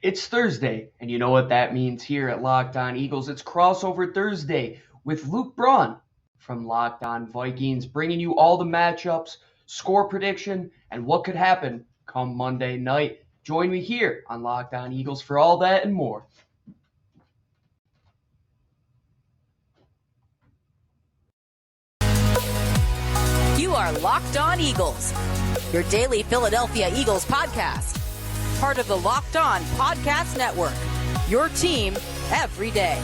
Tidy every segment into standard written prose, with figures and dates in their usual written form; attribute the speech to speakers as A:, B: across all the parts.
A: It's Thursday, and you know what that means here at Locked On Eagles. It's Crossover Thursday with Luke Braun from Locked On Vikings, bringing you all the matchups, score prediction, and what could happen come Monday night. Join me here on Locked On Eagles for all that and more.
B: You are Locked On Eagles, your daily Philadelphia Eagles podcast. Part of the Locked On Podcast Network, your team every day.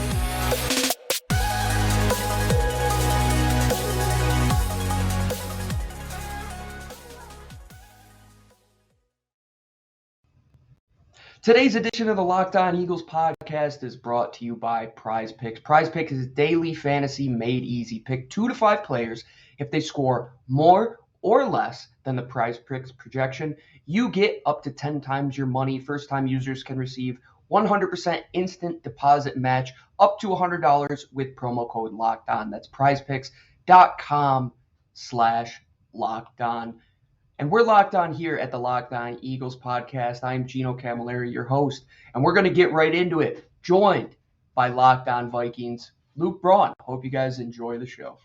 A: Today's edition of the Locked On Eagles podcast is brought to you by Prize Picks. Prize Picks is daily fantasy made easy. Pick 2 to 5 players. If they score more or less than the Prize Picks projection, you get up to 10 times your money. First-time users can receive 100% instant deposit match up to $100 with promo code LOCKEDON. That's prizepicks.com/LockedOn. And we're locked on here at the Locked On Eagles podcast. I'm Gino Cammilleri, your host, and we're going to get right into it, joined by Locked On Vikings, Luke Braun. Hope you guys enjoy the show.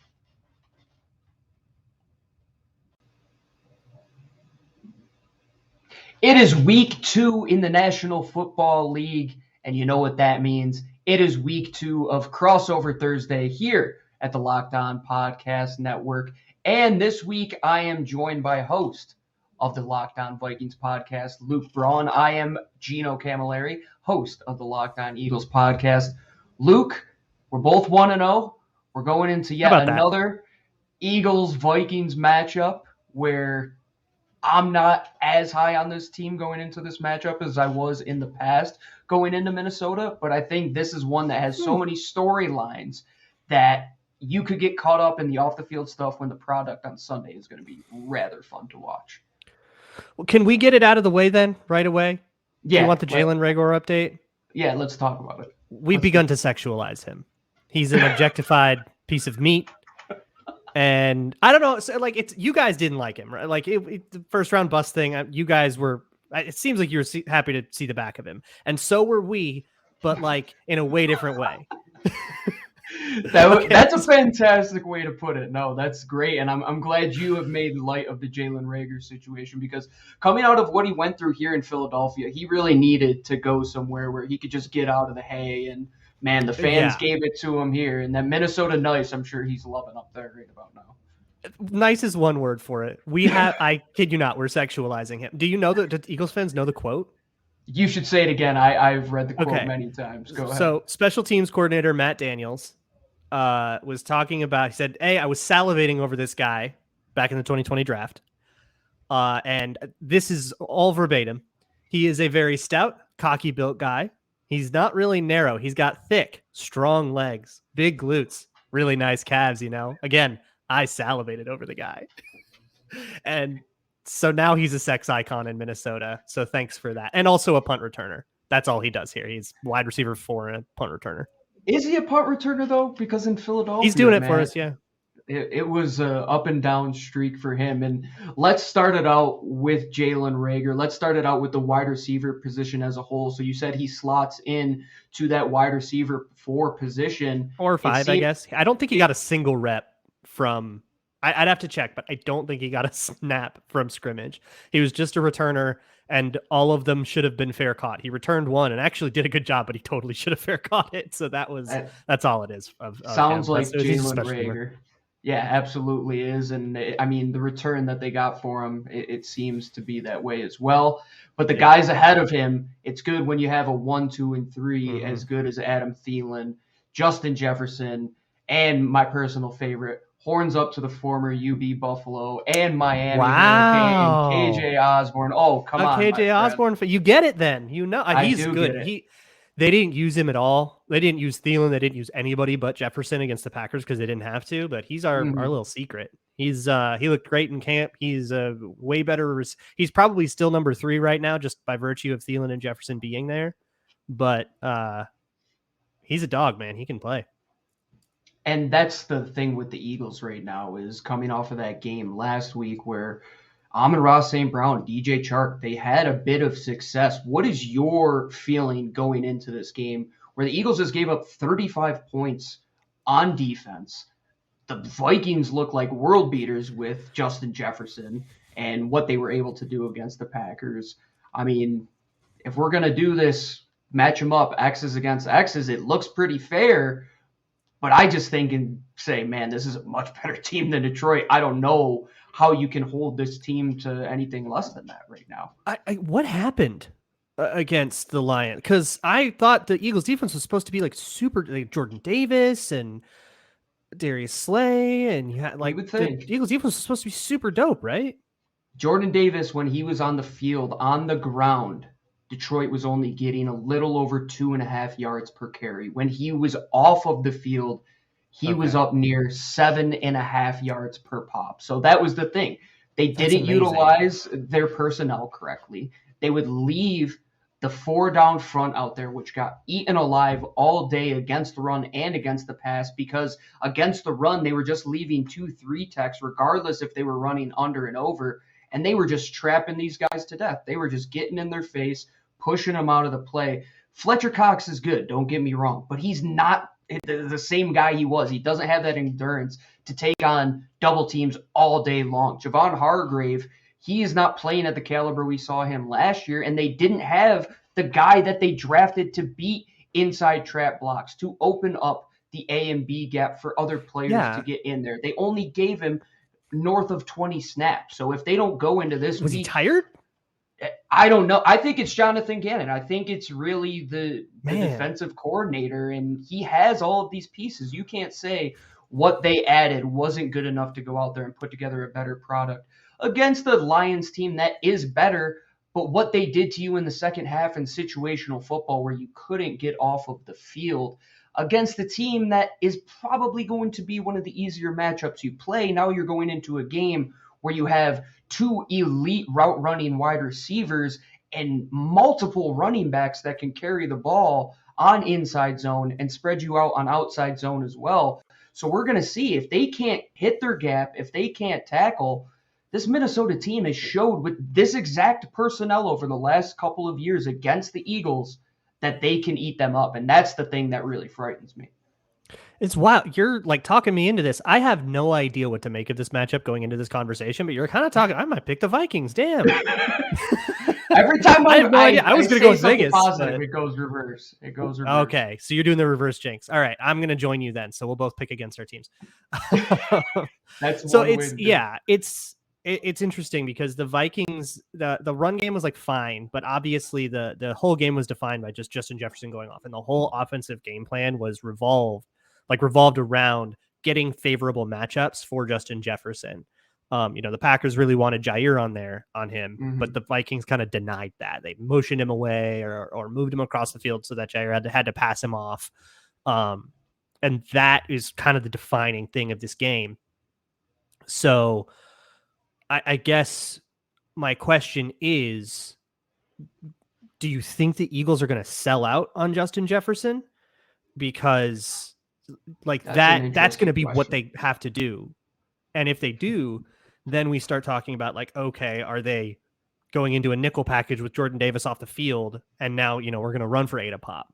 A: It is week 2 in the National Football League, and you know what that means. It is week 2 of Crossover Thursday here at the Locked On Podcast Network. And this week, I am joined by host of the Locked On Vikings podcast, Luke Braun. I am Gino Cammilleri, host of the Locked On Eagles podcast. Luke, we're both 1-0. We're going into yet another Eagles-Vikings matchup where I'm not as high on this team going into this matchup as I was in the past going into Minnesota, but I think this is one that has so many storylines that you could get caught up in the off-the-field stuff when the product on Sunday is going to be rather fun to watch.
C: Well, can we get it out of the way then, right away?
A: Yeah.
C: You want the Jalen Reagor update?
A: Yeah, let's talk about it.
C: We've begun to sexualize him. He's an objectified piece of meat. And I don't know, so it's you guys didn't like him, right? The first round bust thing, you guys were, it seems like you were happy to see the back of him. And so were we, but in a way different way.
A: That's a fantastic way to put it. No, that's great. And I'm glad you have made light of the Jalen Reagor situation, because coming out of what he went through here in Philadelphia, he really needed to go somewhere where he could just get out of the hay. And man, the fans gave it to him here. And that Minnesota nice, I'm sure he's loving up there right about now.
C: Nice is one word for it. We have, I kid you not, we're sexualizing him. Do you know that the Eagles fans know the quote?
A: You should say it again. I've read the quote many times. Go ahead.
C: So special teams coordinator Matt Daniels was talking about, he said, hey, I was salivating over this guy back in the 2020 draft. And this is all verbatim. He is a very stout, cocky built guy. He's not really narrow. He's got thick, strong legs, big glutes, really nice calves, Again, I salivated over the guy. And so now he's a sex icon in Minnesota. So thanks for that. And also a punt returner. That's all he does here. He's wide receiver 4 and a punt returner.
A: Is he a punt returner, though? Because in Philadelphia,
C: he's doing it for us, yeah.
A: It was an up and down streak for him. And let's start it out with Jalen Reagor. Let's start it out with the wide receiver position as a whole. So you said he slots in to that wide receiver 4 position.
C: Or 5, I guess. I don't think he got a single rep from – I'd have to check, but I don't think he got a snap from scrimmage. He was just a returner, and all of them should have been fair caught. He returned one and actually did a good job, but he totally should have fair caught it. So that's all it is.
A: Sounds like Jalen Reagor. Yeah, absolutely is. And the return that they got for him, it seems to be that way as well. But the guys ahead of him, it's good when you have a 1, 2, and 3 as good as Adam Thielen, Justin Jefferson, and my personal favorite, horns up to the former UB Buffalo and Miami Hurricane, KJ Osborne. Oh, come on.
C: KJ Osborne, you get it then. He's good. They didn't use him at all. They didn't use Thielen. They didn't use anybody but Jefferson against the Packers because they didn't have to. But he's our little secret. He looked great in camp. He's a way better. He's probably still number 3 right now, just by virtue of Thielen and Jefferson being there. But he's a dog, man. He can play.
A: And that's the thing with the Eagles right now, is coming off of that game last week where Amon-Ra St. Brown, DJ Chark, they had a bit of success. What is your feeling going into this game where the Eagles just gave up 35 points on defense? The Vikings look like world beaters with Justin Jefferson and what they were able to do against the Packers. I mean, if we're going to do this, match them up, X's against X's, it looks pretty fair. But I just think and say, man, this is a much better team than Detroit. I don't know how you can hold this team to anything less than that right now.
C: What happened against the Lions? Because I thought the Eagles defense was supposed to be like super, like Jordan Davis and Darius Slay, and you had like the Eagles defense was supposed to be super dope, right?
A: Jordan Davis, when he was on the field, on the ground, Detroit was only getting a little over 2.5 yards per carry. When he was off of the field, he was up near 7.5 yards per pop. So that was the thing. They didn't utilize their personnel correctly. They would leave the 4 down front out there, which got eaten alive all day against the run and against the pass, because against the run, they were just leaving 2-3 techs, regardless if they were running under and over. And they were just trapping these guys to death. They were just getting in their face, pushing them out of the play. Fletcher Cox is good, don't get me wrong, but he's not the same guy he was. He doesn't have that endurance to take on double teams all day long. Javon Hargrave, he is not playing at the caliber we saw him last year, and they didn't have the guy that they drafted to beat inside trap blocks, to open up the A and B gap for other players to get in there. They only gave him north of 20 snaps. So if they don't go into this
C: week, he tired?
A: I don't know. I think it's Jonathan Gannon. I think it's really the defensive coordinator, and he has all of these pieces. You can't say what they added wasn't good enough to go out there and put together a better product against the Lions team that is better. But what they did to you in the second half in situational football, where you couldn't get off of the field against the team that is probably going to be one of the easier matchups you play. Now you're going into a game where you have 2 elite route running wide receivers and multiple running backs that can carry the ball on inside zone and spread you out on outside zone as well. So we're going to see if they can't hit their gap, if they can't tackle. This Minnesota team has showed with this exact personnel over the last couple of years against the Eagles that they can eat them up. And that's the thing that really frightens me.
C: It's wild. You're like talking me into this. I have no idea what to make of this matchup going into this conversation, but you're kind of talking. I might pick the Vikings. Damn.
A: Every time
C: I have no idea. I was going to go with Vegas.
A: Positive, it goes reverse.
C: Okay. So you're doing the reverse jinx. All right. I'm going to join you then. So we'll both pick against our teams.
A: That's
C: so it's interesting because the Vikings, the run game was like fine, but obviously the whole game was defined by just Justin Jefferson going off, and the whole offensive game plan was revolved around getting favorable matchups for Justin Jefferson. The Packers really wanted Jair on him, but the Vikings kind of denied that. They motioned him away or moved him across the field so that Jair had to pass him off. And that is kind of the defining thing of this game. So I guess my question is, do you think the Eagles are going to sell out on Justin Jefferson? Because that's going to be what they have to do. And if they do, then we start talking about okay, are they going into a nickel package with Jordan Davis off the field? And now, we're going to run for 8 a pop.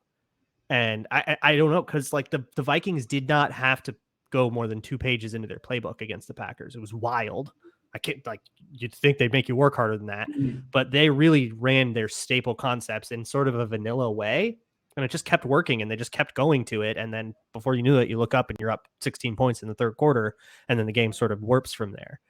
C: And I don't know, because the Vikings did not have to go more than 2 pages into their playbook against the Packers. It was wild. I can't you'd think they'd make you work harder than that, but they really ran their staple concepts in sort of a vanilla way, and it just kept working, and they just kept going to it. And then before you knew it, you look up and you're up 16 points in the third quarter, and then the game sort of warps from there.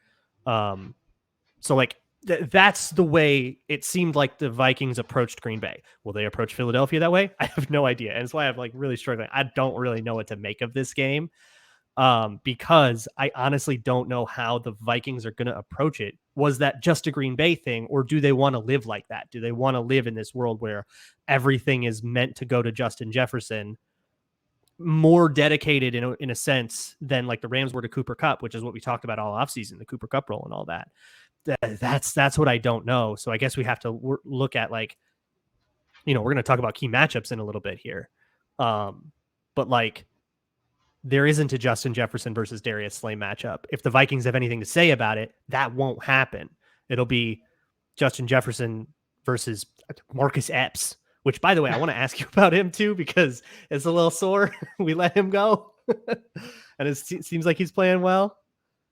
C: So that's the way it seemed like the Vikings approached Green Bay. Will they approach Philadelphia that way? I have no idea. And it's why I'm really struggling. I don't really know what to make of this game. Because I honestly don't know how the Vikings are going to approach it. Was that just a Green Bay thing, or do they want to live like that? Do they want to live in this world where everything is meant to go to Justin Jefferson, more dedicated in a sense than the Rams were to Cooper Kupp, which is what we talked about all offseason, the Cooper Kupp role and all that. That's what I don't know. So I guess we have to look at we're going to talk about key matchups in a little bit here. But there isn't a Justin Jefferson versus Darius Slay matchup. If the Vikings have anything to say about it, that won't happen. It'll be Justin Jefferson versus Marcus Epps, which, by the way, I want to ask you about him too, because it's a little sore. We let him go and it seems like he's playing well.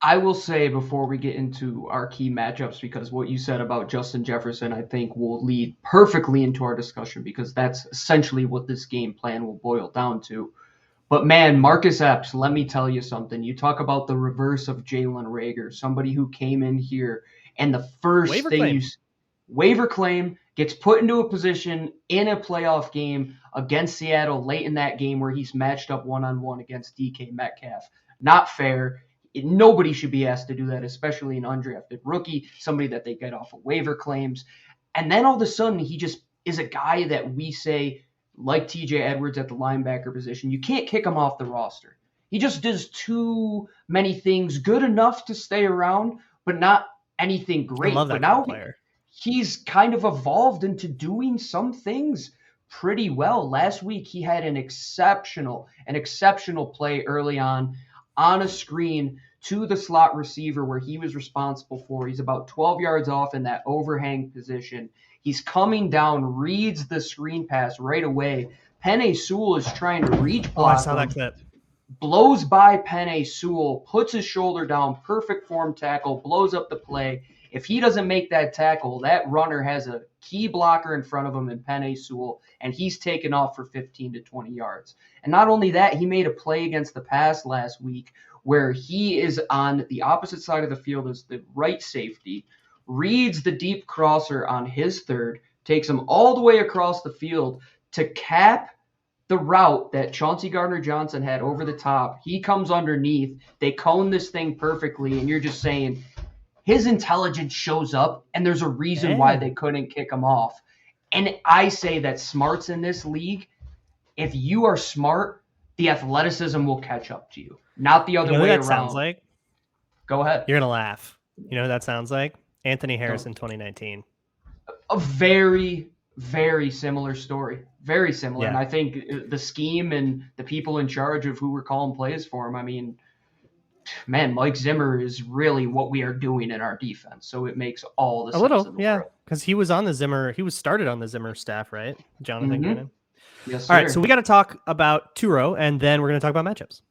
A: I will say before we get into our key matchups, because what you said about Justin Jefferson, I think will lead perfectly into our discussion, because that's essentially what this game plan will boil down to. But man, Marcus Epps, let me tell you something. You talk about the reverse of Jalen Reagor, somebody who came in here and the first waiver claim, gets put into a position in a playoff game against Seattle late in that game where he's matched up one-on-one against DK Metcalf. Not fair. Nobody should be asked to do that, especially an undrafted rookie, somebody that they get off of waiver claims. And then all of a sudden, he just is a guy that we say, like TJ Edwards at the linebacker position, you can't kick him off the roster. He just does too many things good enough to stay around, but not anything great.
C: I love that
A: but now
C: player.
A: He's kind of evolved into doing some things pretty well. Last week, he had an exceptional play early on a screen to the slot receiver where he was responsible for. He's about 12 yards off in that overhang position. He's coming down, reads the screen pass right away. Penei Sewell is trying to reach block.
C: I saw that clip.
A: Blows by Penei Sewell, puts his shoulder down, perfect form tackle, blows up the play. If he doesn't make that tackle, that runner has a key blocker in front of him in Penei Sewell, and he's taken off for 15 to 20 yards. And not only that, he made a play against the pass last week where he is on the opposite side of the field as the right safety, reads the deep crosser on his third, takes him all the way across the field to cap the route that Chauncey Gardner-Johnson had over the top. He comes underneath. They cone this thing perfectly, and you're just saying his intelligence shows up, and there's a reason why they couldn't kick him off. And I say that smarts in this league, if you are smart, the athleticism will catch up to you, not the other way around.
C: Sounds like?
A: Go ahead.
C: You're going to laugh. You know what that sounds like? Anthony Harrison 2019.
A: A very, very similar story. Very similar.
C: Yeah.
A: And I think the scheme and the people in charge of who were calling plays for him, I mean, man, Mike Zimmer is really what we are doing in our defense. So it makes all the sense in the world.
C: Because he was started on the Zimmer staff, right? Jonathan Gannon.
A: Yes, sir.
C: All right, so we got to talk about Turo, and then we're going to talk about matchups.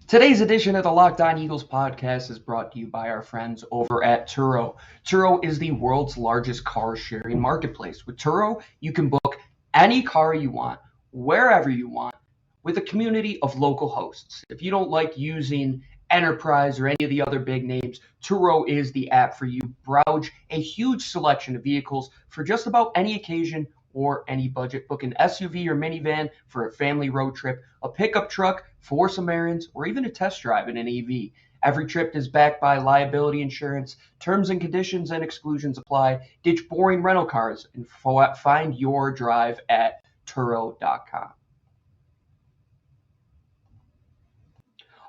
A: Today's edition of the Locked On Eagles podcast is brought to you by our friends over at Turo. Turo is the world's largest car sharing marketplace. With Turo, you can book any car you want, wherever you want, with a community of local hosts. If you don't like using Enterprise or any of the other big names, Turo is the app for you. Browse a huge selection of vehicles for just about any occasion or any budget. Book an SUV or minivan for a family road trip, a pickup truck for some errands, or even a test drive in an EV. Every trip is backed by liability insurance. Terms and conditions and exclusions apply. Ditch boring rental cars and find your drive at Turo.com.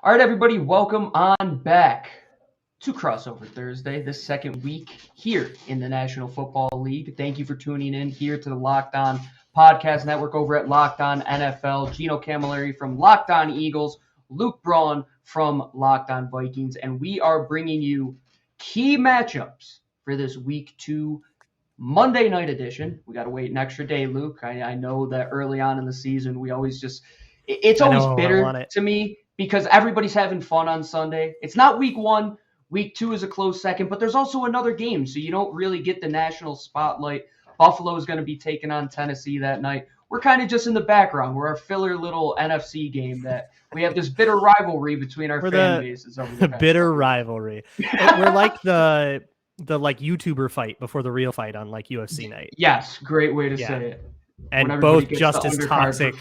A: All right, everybody, welcome on back to Crossover Thursday, the second week here in the National Football League. Thank you for tuning in here to the Locked On Podcast Network over at Locked On NFL. Gino Cammilleri from Locked On Eagles, Luke Braun from Locked On Vikings, and we are bringing you key matchups for this Week 2 Monday night edition. We got to wait an extra day, Luke. I know that early on in the season, we always just – it's always bitter to me because everybody's having fun on Sunday. It's not Week 1. Week 2 is a close second, but there's also another game, so you don't really get the national spotlight. Buffalo is going to be taking on Tennessee that night. We're kind of just in the background. We're our filler little NFC game that we have this bitter rivalry between our fan bases. Over the
C: bitter rivalry. We're like the YouTuber fight before the real fight on like UFC night.
A: Yes, great way to say it.
C: And both just as toxic.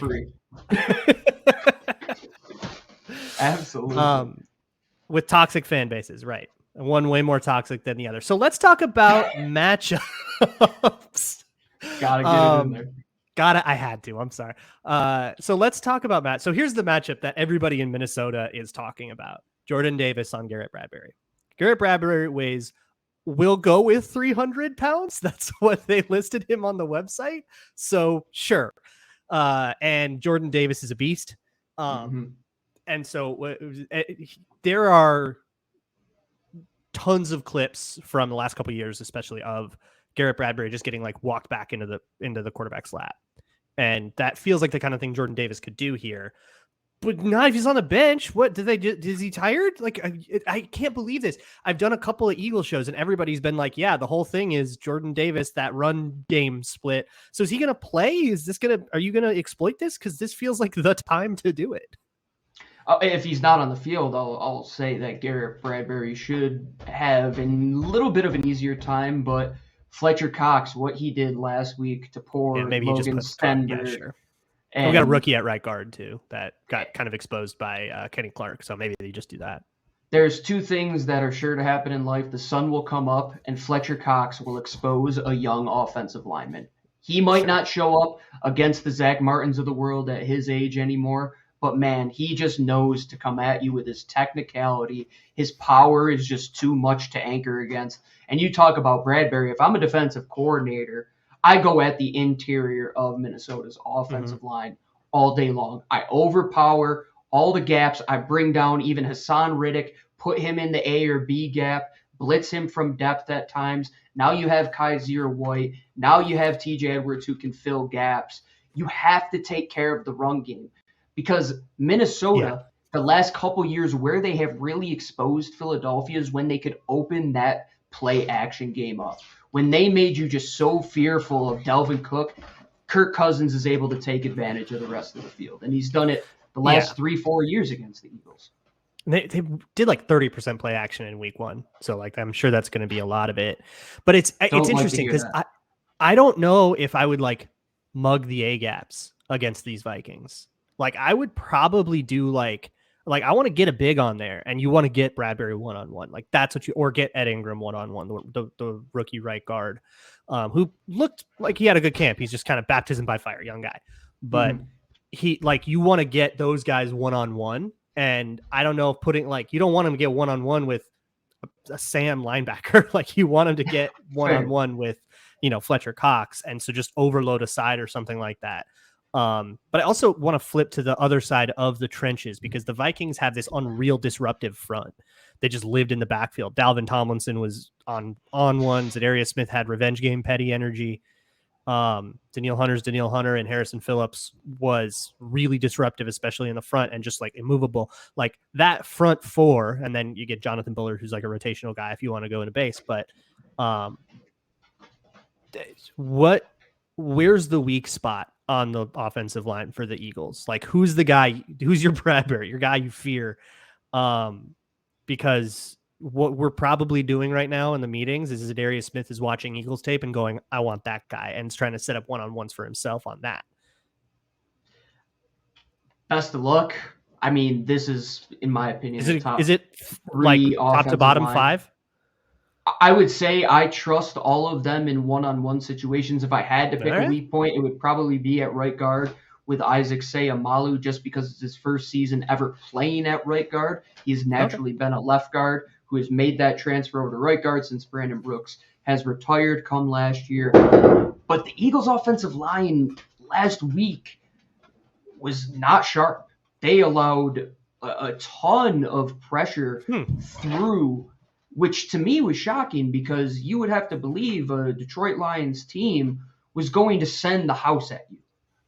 A: Absolutely.
C: With toxic fan bases, right? One way more toxic than the other. So let's talk about matchups.
A: Gotta get it in there.
C: I had to. I'm sorry. So let's talk about Matt. So here's the matchup that everybody in Minnesota is talking about. Jordan Davis on Garrett Bradberry. Garrett Bradberry will go with 300 pounds. That's what they listed him on the website. So sure. And Jordan Davis is a beast. And so there are tons of clips from the last couple of years, especially of Garrett Bradberry just getting like walked back into the quarterback's lap. And that feels like the kind of thing Jordan Davis could do here. But not if he's on the bench. What did they do? Is he tired? Like, I can't believe this. I've done a couple of Eagles shows and everybody's been like, yeah, the whole thing is Jordan Davis, that run game split. So is he going to play? Are you going to exploit this? Because this feels like the time to do it.
A: If he's not on the field, I'll say that Garrett Bradberry should have a little bit of an easier time. But Fletcher Cox, what he did last week to poor Logan Stenberg.
C: Yeah, sure. And we got a rookie at right guard, too, that got kind of exposed by Kenny Clark. So maybe they just do that.
A: There's two things that are sure to happen in life. The sun will come up, and Fletcher Cox will expose a young offensive lineman. He might not show up against the Zach Martins of the world at his age anymore, but, man, he just knows to come at you with his technicality. His power is just too much to anchor against. And you talk about Bradberry. If I'm a defensive coordinator, I go at the interior of Minnesota's offensive line all day long. I overpower all the gaps. I bring down even Hassan Riddick, put him in the A or B gap, blitz him from depth at times. Now you have Kaiser White. Now you have TJ Edwards who can fill gaps. You have to take care of the run game because Minnesota, the last couple years where they have really exposed Philadelphia is when they could open that play action game up. When they made you just so fearful of Dalvin Cook, Kirk Cousins is able to take advantage of the rest of the field. And he's done it the last 3-4 years against the Eagles.
C: They did like 30% play action in week 1. So like, I'm sure that's going to be a lot of it, but it's interesting because I don't know if I would like mug the A gaps against these Vikings. Like I would probably do like I want to get a big on there and you want to get Bradberry one-on-one. Like that's what or get Ed Ingram one-on-one, the rookie right guard, who looked like he had a good camp. He's just kind of baptism by fire, young guy. But he like, you want to get those guys one-on-one. And I don't know if you don't want him to get one-on-one with a Sam linebacker. Like you want him to get one-on-one with, Fletcher Cox. And so just overload a side or something like that. But I also want to flip to the other side of the trenches because the Vikings have this unreal disruptive front. They just lived in the backfield. Dalvin Tomlinson was on one. Za'Darius Smith had revenge game, petty energy. Danielle Hunter, and Harrison Phillips was really disruptive, especially in the front and just like immovable. Like that front four, and then you get Jonathan Bullard, who's like a rotational guy if you want to go into base. But where's the weak spot on the offensive line for the Eagles? Like who's the guy, who's your Bradberry, your guy you fear? Because what we're probably doing right now in the meetings is Za'Darius Smith is watching Eagles tape and going, I want that guy, and is trying to set up one-on-ones for himself on that.
A: Best of luck. I mean, this is, in my opinion,
C: is it like top to bottom line. 5?
A: I would say I trust all of them in one-on-one situations. If I had to pick a weak point, it would probably be at right guard with Isaac Seumalo, just because it's his first season ever playing at right guard. He's naturally been a left guard who has made that transfer over to right guard since Brandon Brooks has retired come last year. But the Eagles' offensive line last week was not sharp. They allowed a ton of pressure through, which to me was shocking because you would have to believe a Detroit Lions team was going to send the house at you.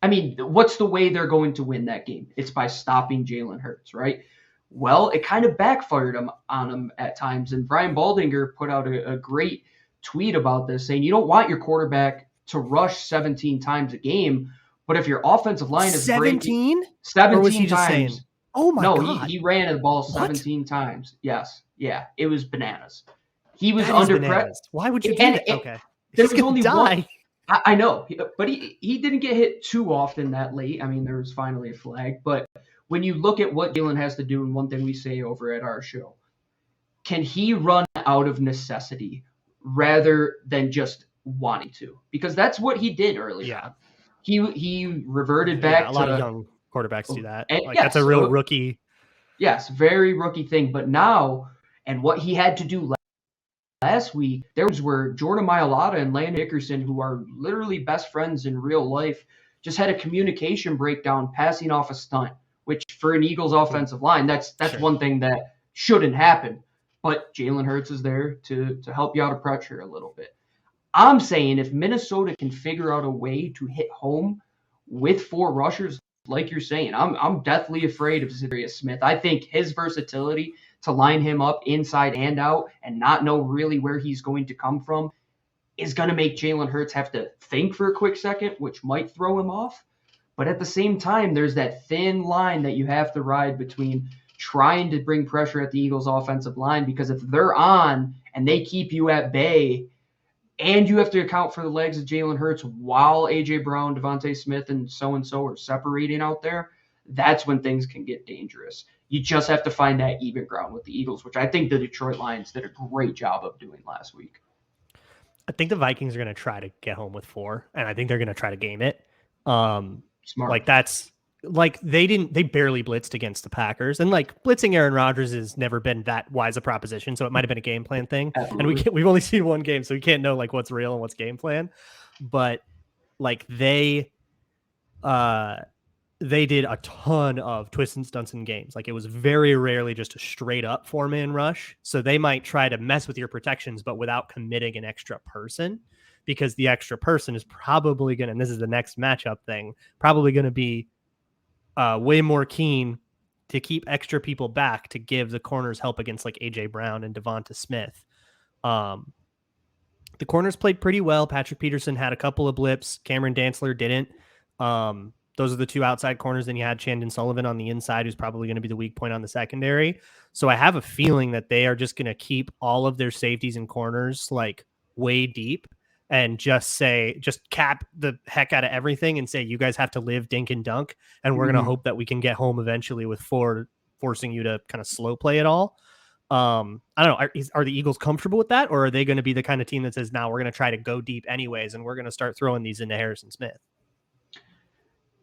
A: I mean, what's the way they're going to win that game? It's by stopping Jalen Hurts, right? Well, it kind of backfired on him at times. And Brian Baldinger put out a great tweet about this, saying you don't want your quarterback to rush 17 times a game, but if your offensive line is
C: 17?
A: 17
C: or was he
A: times.
C: Just saying, oh my God.
A: No, he ran the ball 17 times. Yes. Yeah, it was bananas. He was
C: that
A: under pressure.
C: Why would you do that? Okay.
A: There was only one. I know, but he didn't get hit too often that late. I mean, there was finally a flag. But when you look at what Jalen has to do, and one thing we say over at our show, can he run out of necessity rather than just wanting to? Because that's what he did early on. He reverted back to...
C: a lot of young quarterbacks do that. That's a real rookie.
A: Yes, very rookie thing. But now, and what he had to do last week, there was where Jordan Mailata and Landon Dickerson, who are literally best friends in real life, just had a communication breakdown passing off a stunt, which for an Eagles offensive line, that's one thing that shouldn't happen. but Jalen Hurts is there to help you out of pressure a little bit. I'm saying if Minnesota can figure out a way to hit home with 4 rushers, like you're saying, I'm deathly afraid of Za'Darius Smith. I think his versatility to line him up inside and out and not know really where he's going to come from is going to make Jalen Hurts have to think for a quick second, which might throw him off. But at the same time, there's that thin line that you have to ride between trying to bring pressure at the Eagles' offensive line, because if they're on and they keep you at bay, and you have to account for the legs of Jalen Hurts while A.J. Brown, DeVonta Smith, and so are separating out there, that's when things can get dangerous. You just have to find that even ground with the Eagles, which I think the Detroit Lions did a great job of doing last week.
C: I think the Vikings are going to try to get home with 4, and I think they're going to try to game it.
A: Smart.
C: Like that's like they barely blitzed against the Packers, and like blitzing Aaron Rodgers has never been that wise a proposition. So it might've been a game plan thing.
A: Absolutely.
C: And we've only seen one game, so we can't know like what's real and what's game plan, but like they did a ton of twists and stunts in games. Like it was very rarely just a straight up 4-man rush. So they might try to mess with your protections, but without committing an extra person, because the extra person is probably going to, and this is the next matchup thing, probably going to be way more keen to keep extra people back to give the corners help against like A.J. Brown and DeVonta Smith. The corners played pretty well. Patrick Peterson had a couple of blips. Cameron Dantzler didn't. Those are the 2 outside corners. Then you had Chandon Sullivan on the inside, who's probably going to be the weak point on the secondary. So I have a feeling that they are just going to keep all of their safeties and corners like way deep and just cap the heck out of everything and say, you guys have to live dink and dunk. And we're going to hope that we can get home eventually with 4 forcing you to kind of slow play it all. I don't know. Are the Eagles comfortable with that? Or are they going to be the kind of team that says, now we're going to try to go deep anyways, and we're going to start throwing these into Harrison Smith?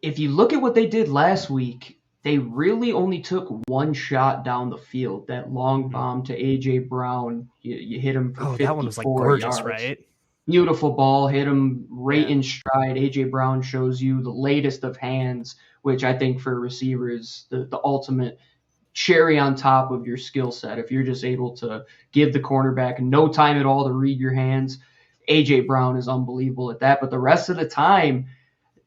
A: If you look at what they did last week, they really only took 1 shot down the field. That long bomb to A.J. Brown, you hit him for 54
C: that one was like gorgeous,
A: yards.
C: Right?
A: Beautiful ball, hit him right in stride. A.J. Brown shows you the latest of hands, which I think for a receiver is the ultimate cherry on top of your skill set. If you're just able to give the cornerback no time at all to read your hands, A.J. Brown is unbelievable at that. But the rest of the time,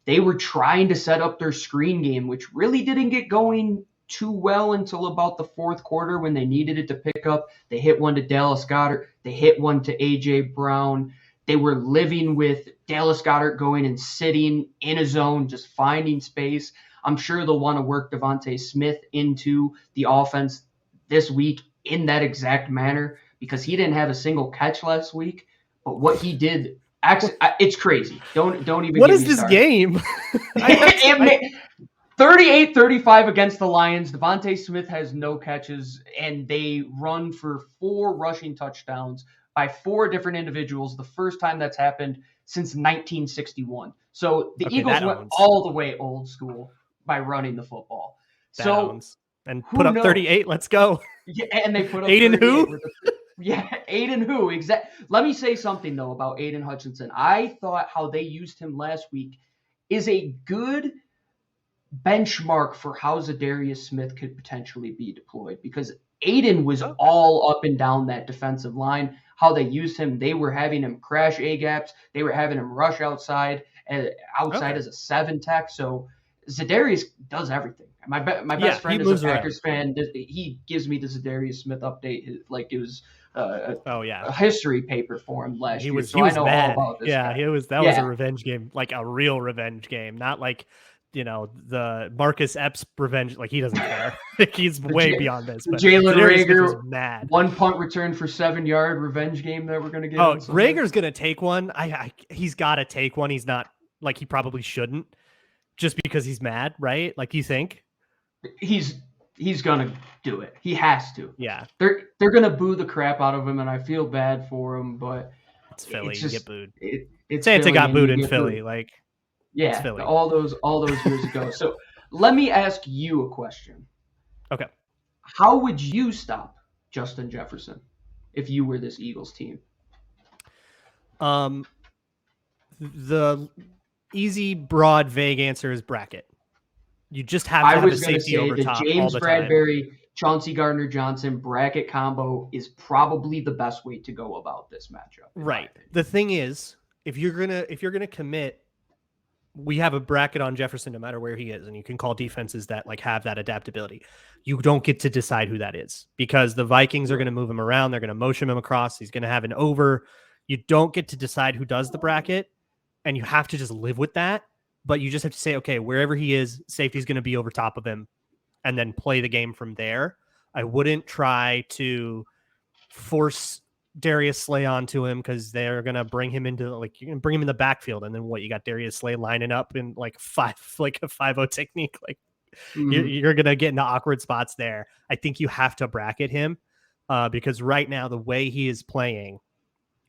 A: they were trying to set up their screen game, which really didn't get going too well until about the 4th quarter when they needed it to pick up. They hit one to Dallas Goedert. They hit one to A.J. Brown. They were living with Dallas Goedert going and sitting in a zone, just finding space. I'm sure they'll want to work DeVonta Smith into the offense this week in that exact manner, because he didn't have a single catch last week. But what he did, actually, it's crazy. Don't even.
C: What is this game?
A: 38-35 against the Lions. DeVonta Smith has no catches, and they run for 4 rushing touchdowns by 4 different individuals. The first time that's happened since 1961. So the Eagles went all the way old school by running the football.
C: And put up 38. Let's go.
A: Yeah, and they put up
C: Aiden who?
A: Aiden who? Exactly. Let me say something though about Aiden Hutchinson. I thought how they used him last week is a good benchmark for how Za'Darius Smith could potentially be deployed, because Aiden was all up and down that defensive line. How they used him, they were having him crash A-gaps. They were having him rush outside as a 7 tech. So Za'Darius does everything. My best friend is a Packers fan. He gives me the Za'Darius Smith update like it was a history paper for him last year. So I know
C: mad.
A: all about this.
C: Yeah,
A: guy.
C: was a revenge game, like a real revenge game, not like the Marcus Epps revenge. Like he doesn't care. He's way beyond this. But
A: Jalen Reagor,
C: mad.
A: 1 punt return for 7-yard revenge game that we're gonna get.
C: Oh, Reagor's gonna take one. He's got to take one. He's not like he probably shouldn't, just because he's mad, right? Like you think
A: he's gonna do it. He has to.
C: Yeah,
A: they're gonna boo the crap out of him, and I feel bad for him. But
C: it's Philly. You get booed.
A: Santa
C: got booed in Philly. Like.
A: Yeah, all those years ago. So let me ask you a question.
C: Okay.
A: How would you stop Justin Jefferson if you were this Eagles team?
C: The easy, broad, vague answer is bracket. You just have to have a safety over top all the time.
A: Chauncey Gardner-Johnson bracket combo is probably the best way to go about this matchup.
C: Right. The thing is, if you're gonna commit, we have a bracket on Jefferson no matter where he is, and you can call defenses that like have that adaptability. You don't get to decide who that is because the Vikings are going to move him around. They're going to motion him across. He's going to have an over. You don't get to decide who does the bracket, and you have to just live with that. But you just have to say, okay, wherever he is, safety's going to be over top of him, and then play the game from there. I wouldn't try to force Darius Slay onto him because they're gonna bring him into like you can bring him in the backfield, and then what you got Darius Slay lining up in like a 5-0 technique. Like you're gonna get into awkward spots there. I think you have to bracket him because right now the way he is playing,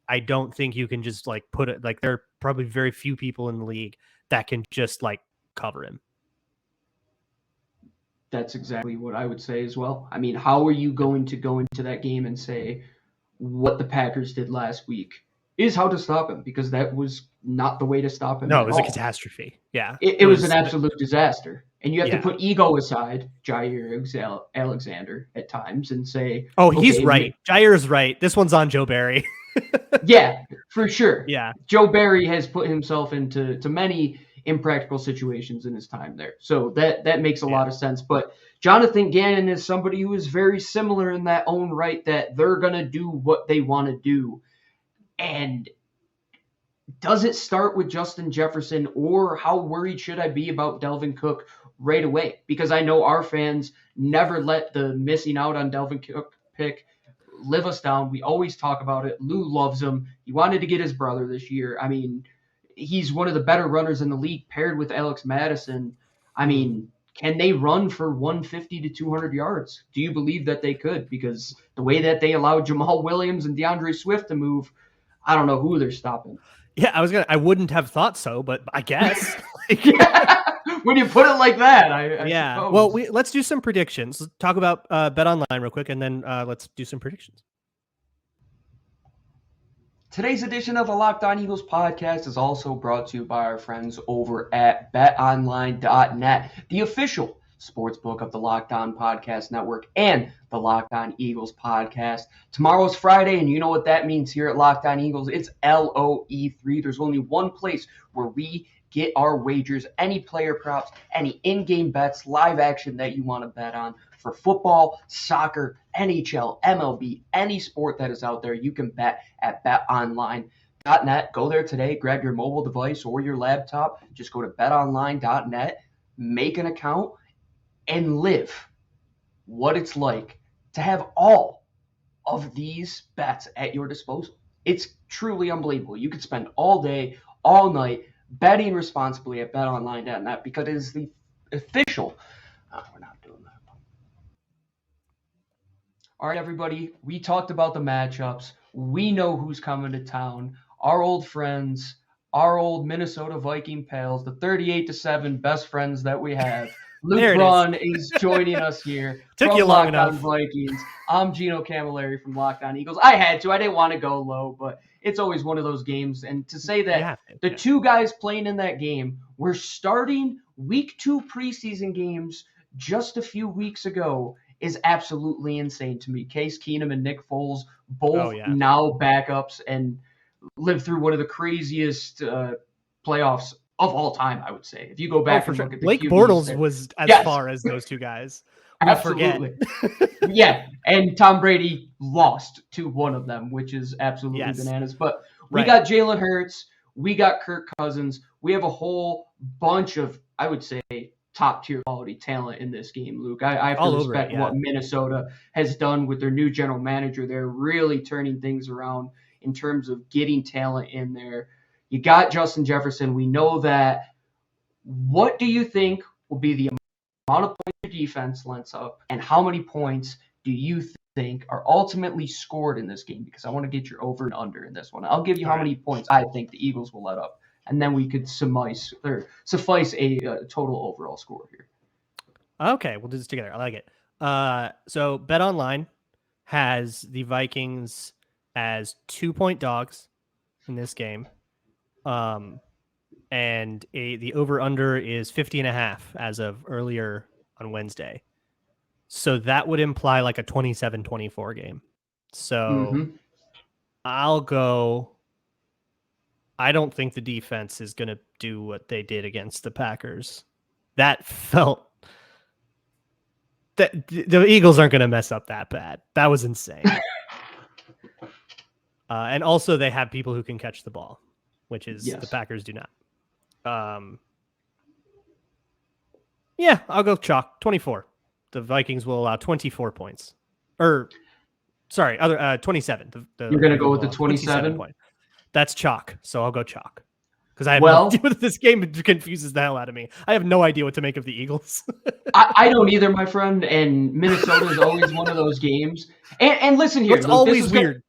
C: I don't think you can just like put it like there are probably very few people in the league that can just like cover him.
A: That's exactly what I would say as well. I mean, how are you going to go into that game and say what the Packers did last week is how to stop him? Because that was not the way to stop him.
C: No, it was a catastrophe. Yeah.
A: It was an absolute disaster. And you have to put ego aside, Jair Alexander, at times and say,
C: oh, he's right. Jair's right. This one's on Joe Barry.
A: Yeah, for sure.
C: Yeah.
A: Joe Barry has put himself into many impractical situations in his time there. So that makes a lot of sense. But Jonathan Gannon is somebody who is very similar in that own right, that they're going to do what they want to do. And does it start with Justin Jefferson, or how worried should I be about Delvin Cook right away? Because I know our fans never let the missing out on Delvin Cook pick live us down. We always talk about it. Lou loves him. He wanted to get his brother this year. I mean, he's one of the better runners in the league paired with Alex Madison. I mean, can they run for 150 to 200 yards? Do you believe that they could? Because the way that they allowed Jamal Williams and DeAndre Swift to move, I don't know who they're stopping.
C: Yeah, I wouldn't have thought so, but I guess.
A: When you put it like that, I suppose.
C: Well, let's do some predictions. Let's talk about Bet Online real quick, and then let's do some predictions.
A: Today's edition of a Locked On Eagles podcast is also brought to you by our friends over at betonline.net, the official sportsbook of the Locked On Podcast Network and the Locked On Eagles podcast. Tomorrow's Friday, and you know what that means here at Locked On Eagles. It's LOE3. There's only one place where we get our wagers, any player props, any in-game bets, live action that you want to bet on for football, soccer, NHL, MLB, any sport that is out there. You can bet at betonline.net. Go there today, grab your mobile device or your laptop. Just go to betonline.net, make an account, and live what it's like to have all of these bets at your disposal. It's truly unbelievable. You could spend all day, all night betting responsibly at betonline.net because it is the official. We're not doing that. All right, everybody. We talked about the matchups. We know who's coming to town. Our old friends, our old Minnesota Viking pals, the 38-7 best friends that we have. Luke Braun is joining us here.
C: Took you long enough.
A: Vikings. I'm Gino Cammilleri from Locked On Eagles. I had to. I didn't want to go low, but it's always one of those games. And to say that the two guys playing in that game were starting week 2 preseason games just a few weeks ago is absolutely insane to me. Case Keenum and Nick Foles, both now backups, and lived through one of the craziest playoffs of all time, I would say. If you go back and look at the
C: Blake
A: QBs
C: Bortles
A: there.
C: was as far as those two guys.
A: Absolutely. Yeah, and Tom Brady lost to one of them, which is absolutely bananas. But we got Jalen Hurts. We got Kirk Cousins. We have a whole bunch of, I would say, top-tier quality talent in this game, Luke. I have to respect what Minnesota has done with their new general manager. They're really turning things around in terms of getting talent in there. You got Justin Jefferson. We know that. What do you think will be the amount of points your defense lets up, and how many points do you think are ultimately scored in this game? Because I want to get your over and under in this one. I'll give you how many points I think the Eagles will let up, and then we could suffice a total overall score here.
C: Okay, we'll do this together. I like it. So BetOnline has the Vikings as 2-point dogs in this game. And the over-under is 50.5 as of earlier on Wednesday. So that would imply like a 27-24 game. So I'll go. I don't think the defense is going to do what they did against the Packers. That felt that the Eagles aren't going to mess up that bad. That was insane. And also they have people who can catch the ball, which is the Packers do not. Yeah, I'll go chalk 24. The Vikings will allow 24 points. Or, sorry, 27.
A: You're going to go with the 27?
C: That's chalk, so I'll go chalk. Because I have no idea what this game confuses the hell out of me. I have no idea what to make of the Eagles.
A: I don't either, my friend, and Minnesota is always one of those games. And listen here.
C: It's always weird.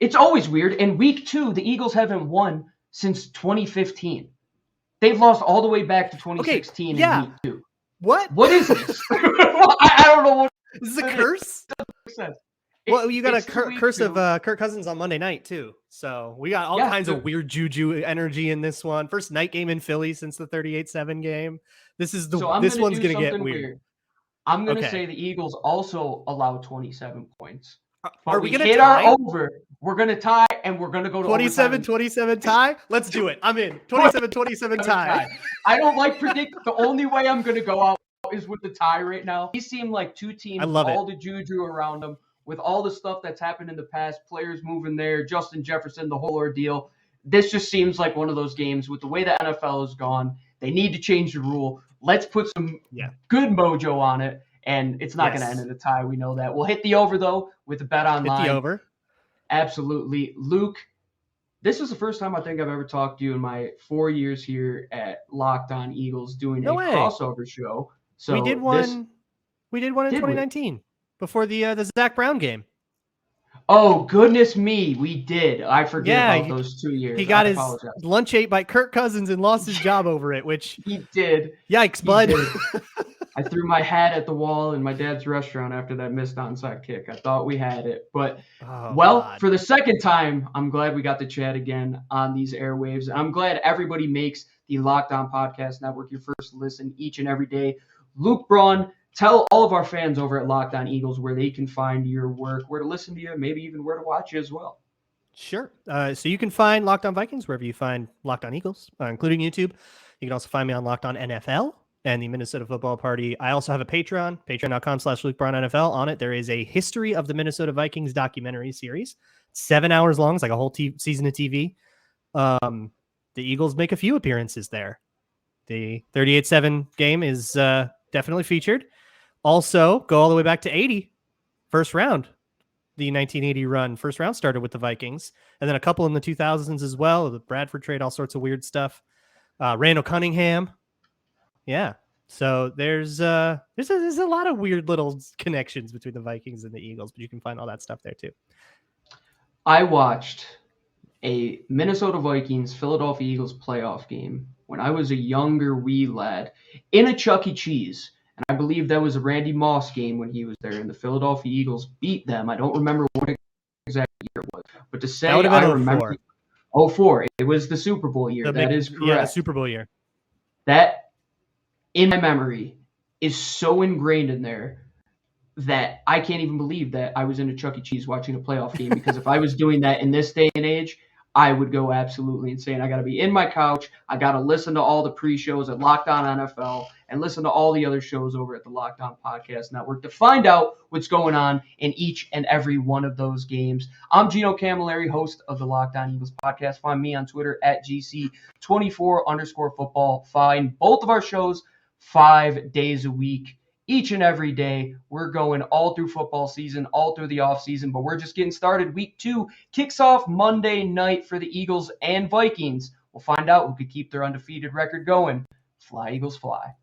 A: It's always weird. In week 2, the Eagles haven't won since 2015. They've lost all the way back to 2016 in week 2. What is this? I don't know what.
C: Is this a curse? Well, you got a curse of Kirk Cousins on Monday night, too. So we got all kinds of weird juju energy in this one. First night game in Philly since the 38-7 game. This one's going to get weird.
A: I'm going to say the Eagles also allow 27 points.
C: Are we going to
A: hit our over? We're going to tie, and we're going to go to
C: 27-27 tie? Let's do it. I'm in. 27-27 tie.
A: I don't like predict. The only way I'm going to go out is with the tie right now. These seem like two teams, all the juju around them, with all the stuff that's happened in the past, players moving there, Justin Jefferson, the whole ordeal. This just seems like one of those games with the way the NFL has gone. They need to change the rule. Let's put some good mojo on it. And it's not going to end in a tie. We know that. We'll hit the over, though, with the bet online.
C: Hit the over.
A: Absolutely. Luke, this is the first time I think I've ever talked to you in my 4 years here at Locked On Eagles doing a crossover show. So
C: we did one in 2019 before the Zach Brown game.
A: Oh, goodness me. We did. I forget about those 2 years.
C: He got his lunch ate by Kirk Cousins and lost his job over it, which
A: he did.
C: Yikes, bud.
A: I threw my hat at the wall in my dad's restaurant after that missed onside kick. I thought we had it. But, for the second time, I'm glad we got to chat again on these airwaves. I'm glad everybody makes the Locked On Podcast Network your first listen each and every day. Luke Braun, tell all of our fans over at Locked On Eagles where they can find your work, where to listen to you, maybe even where to watch you as well.
C: Sure. So you can find Locked On Vikings wherever you find Locked On Eagles, including YouTube. You can also find me on Locked On NFL and the Minnesota Football Party. I also have a Patreon, patreon.com/LukeBraunNFL. On it, there is a history of the Minnesota Vikings documentary series. 7 hours long. It's like a whole season of TV. The Eagles make a few appearances there. The 38-7 game is definitely featured. Also, go all the way back to 80, first round. The 1980 run, first round started with the Vikings. And then a couple in the 2000s as well. The Bradford trade, all sorts of weird stuff. Randall Cunningham. Yeah. So there's a lot of weird little connections between the Vikings and the Eagles, but you can find all that stuff there too.
A: I watched a Minnesota Vikings Philadelphia Eagles playoff game when I was a younger wee lad in a Chuck E. Cheese. And I believe that was a Randy Moss game when he was there, and the Philadelphia Eagles beat them. I don't remember what exact year it was. But to say I remember 04. It was the Super Bowl year. That is correct.
C: Yeah, the Super Bowl year.
A: That, in my memory, is so ingrained in there that I can't even believe that I was in a Chuck E. Cheese watching a playoff game, because if I was doing that in this day and age, I would go absolutely insane. I got to be in my couch. I got to listen to all the pre-shows at Locked On NFL and listen to all the other shows over at the Locked On Podcast Network to find out what's going on in each and every one of those games. I'm Gino Cammilleri, host of the Locked On Eagles podcast. Find me on Twitter at GC24_football. Find both of our shows 5 days a week. Each and every day, we're going all through football season, all through the offseason, but we're just getting started. Week 2 kicks off Monday night for the Eagles and Vikings. We'll find out who could keep their undefeated record going. Fly, Eagles, fly.